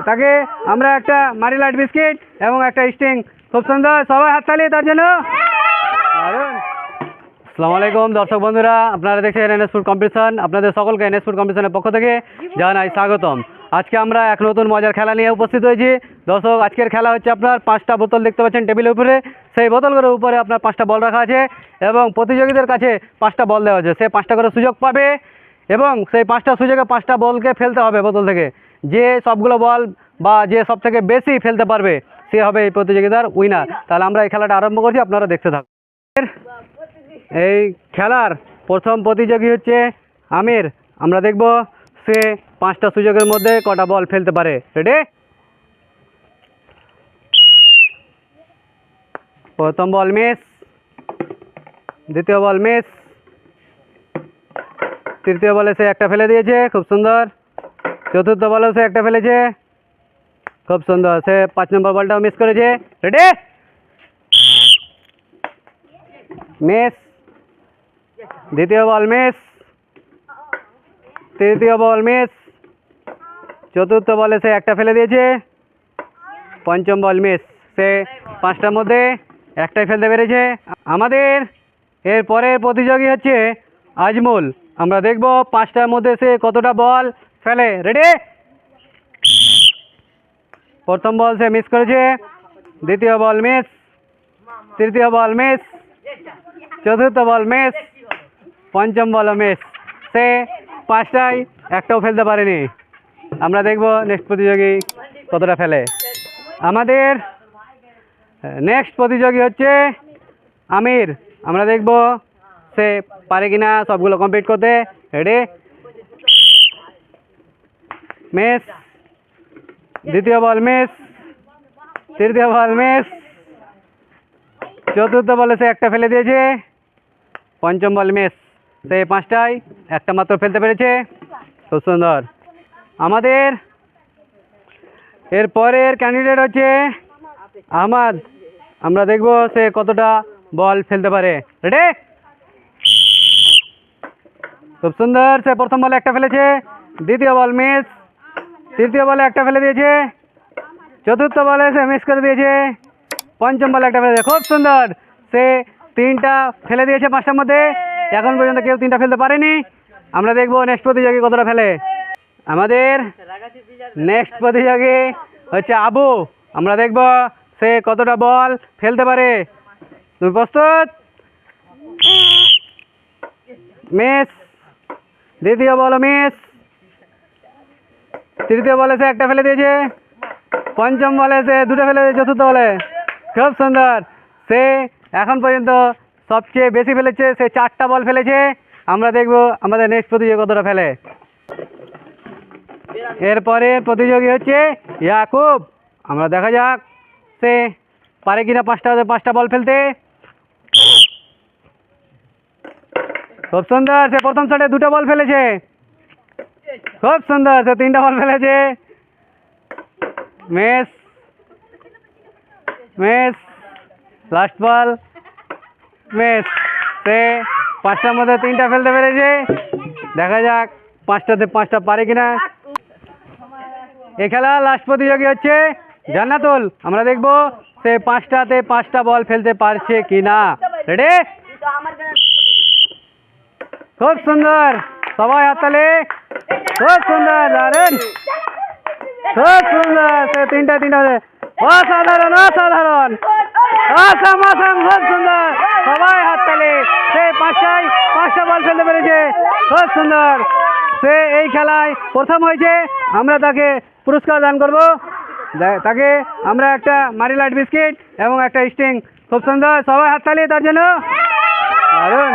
তাকে আমরা একটা মারিলাইট বিস্কিট এবং একটা স্টিং, খুব সুন্দর, সবাই হাততালি তার জন্য। আসসালামু আলাইকুম দর্শক বন্ধুরা, আপনারা দেখছেন এনএস ফুড কম্পিটিশন। আপনাদের সকলকে এনএস ফুড কম্পিটিশনের পক্ষ থেকে জানাই স্বাগতম। আজকে আমরা এক নতুন মজার খেলা নিয়ে উপস্থিত হয়েছি। দর্শক, আজকের খেলা হচ্ছে আপনার 5টা বোতল দেখতে পাচ্ছেন টেবিলের উপরে। সেই বোতলগুলোর উপরে আপনার 5টা বল রাখা আছে এবং প্রতিযোগীদের কাছে 5টা বল দেওয়া আছে। সে 5টা করে সুযোগ পাবে এবং সেই 5টা সুযোগে 5টা বলকে ফেলতে হবে বোতল থেকে। যে সবগুলো বল বা যে সব থেকে বেশি ফেলতে পারবে সে হবে এই প্রতিযোগিতার উইনার। তাহলে আমরা এই খেলাটা আরম্ভ করছি, আপনারা দেখতে থাকুন। এই খেলার প্রথম প্রতিযোগী হচ্ছে আমির। আমরা দেখব সে 5টা সুযোগের মধ্যে কটা বল ফেলতে পারে। রেডি? প্রথম বল মিস, দ্বিতীয় বল মিস, তৃতীয় বলে সে একটা ফেলে দিয়েছে, খুব সুন্দর। চতুর্থ বলেও সে একটা ফেলেছে, খুব সুন্দর। সে 5 নম্বর বলটাও মিস করেছে। রেডি? মিস, দ্বিতীয় বল মিস, তৃতীয় বল মিস, চতুর্থ বলে সে একটা ফেলে দিয়েছে, পঞ্চম বল মিস। সে 5টার মধ্যে একটাই ফেলতে পেরেছে। আমাদের এর পরের প্রতিযোগী হচ্ছে আজমল। আমরা দেখব 5টার মধ্যে সে কতটা বল ফেলে। রেডি? প্রথম বল সে মিস করেছে, দ্বিতীয় বল মিস, তৃতীয় বল মিস, চতুর্থ বল মিস, পঞ্চম বল মিস। সে 5টায় একটাও ফেলতে পারেনি। আমরা দেখব নেক্সট প্রতিযোগী কতটা ফেলে। আমাদের নেক্সট প্রতিযোগী হচ্ছে আমির। আমরা দেখব সে পারে কিনা সবগুলো কমপ্লিট করতে। রেডি? মিস, দ্বিতীয় বল মিস, তৃতীয় বল মিস, চতুর্থ বলে সে একটা ফেলে দিয়েছে, পঞ্চম বল মিস। সে 5টায় একটা মাত্র ফেলতে পেরেছে, খুব সুন্দর। আমাদের এর পরের ক্যান্ডিডেট হচ্ছে আহমদ। আমরা দেখব সে কতটা বল ফেলতে পারে। রেডি? খুব সুন্দর। সে প্রথম বলে একটা ফেলেছে, দ্বিতীয় বল মিস, তৃতীয় বলে একটা ফেলে দিয়েছে, চতুর্থ বলে সে মিস করে দিয়েছে, পঞ্চম বলে একটা ফেলে দিয়েছে, খুব সুন্দর। সে 3টা ফেলে দিয়েছে 5টার মধ্যে। এখন পর্যন্ত কেউ 3টা ফেলতে পারেনি। আমরা দেখব নেক্সট প্রতিযোগী কতটা ফেলে। আমাদের নেক্সট প্রতিযোগী হচ্ছে আবু। আমরা দেখব সে কতটা বল ফেলতে পারে। তুমি প্রস্তুত? মিস, দ্বিতীয় বল মিস, তৃতীয় বলে সে একটা ফেলে দিয়েছে, পঞ্চম বলে সে 2টা ফেলে দিয়েছে, চতুর্থ বলে, খুব সুন্দর। সে এখন পর্যন্ত সবচেয়ে বেশি ফেলেছে, সে 4টা বল ফেলেছে। আমরা দেখব আমাদের নেক্সট প্রতিযোগী কতটা ফেলে। এরপরে প্রতিযোগী হচ্ছে ইয়াকুব। আমরা দেখা যাক সে পারে কিনা 5টা বল ফেলতে। খুব সুন্দর। সে প্রথম শটে 2টা বল ফেলেছে, খুব সুন্দর। সে 3টা বল ফেলেছে, miss, miss, last ball miss. সে 5টার মধ্যে 3টা ফেলতে পেরেছে। দেখা যাক 5টাতে 5টা পারে কিনা। এই খেলা লাস্ট প্রতিযোগী হচ্ছে জান্নাতুল। আমরা দেখব সে 5টাতে 5টা বল ফেলতে পারছে কিনা। রেডি? খুব সুন্দর, সবাই হাততালি। খুব সুন্দর, দারুণ, খুব সুন্দর। সে 3টা অসাধারণ, অসাধারণ, অসাম, খুব সুন্দর। সবাই হাততালি। সে 5টা বল ফেলতে পেরেছে, খুব সুন্দর। সে এই খেলায় প্রথম হয়েছে। আমরা তাকে পুরস্কার দান করব। তাকে আমরা একটা মারিলাইট বিস্কিট এবং একটা স্টিং, খুব সুন্দর। সবাই হাততালি তার জন্য, দারুণ।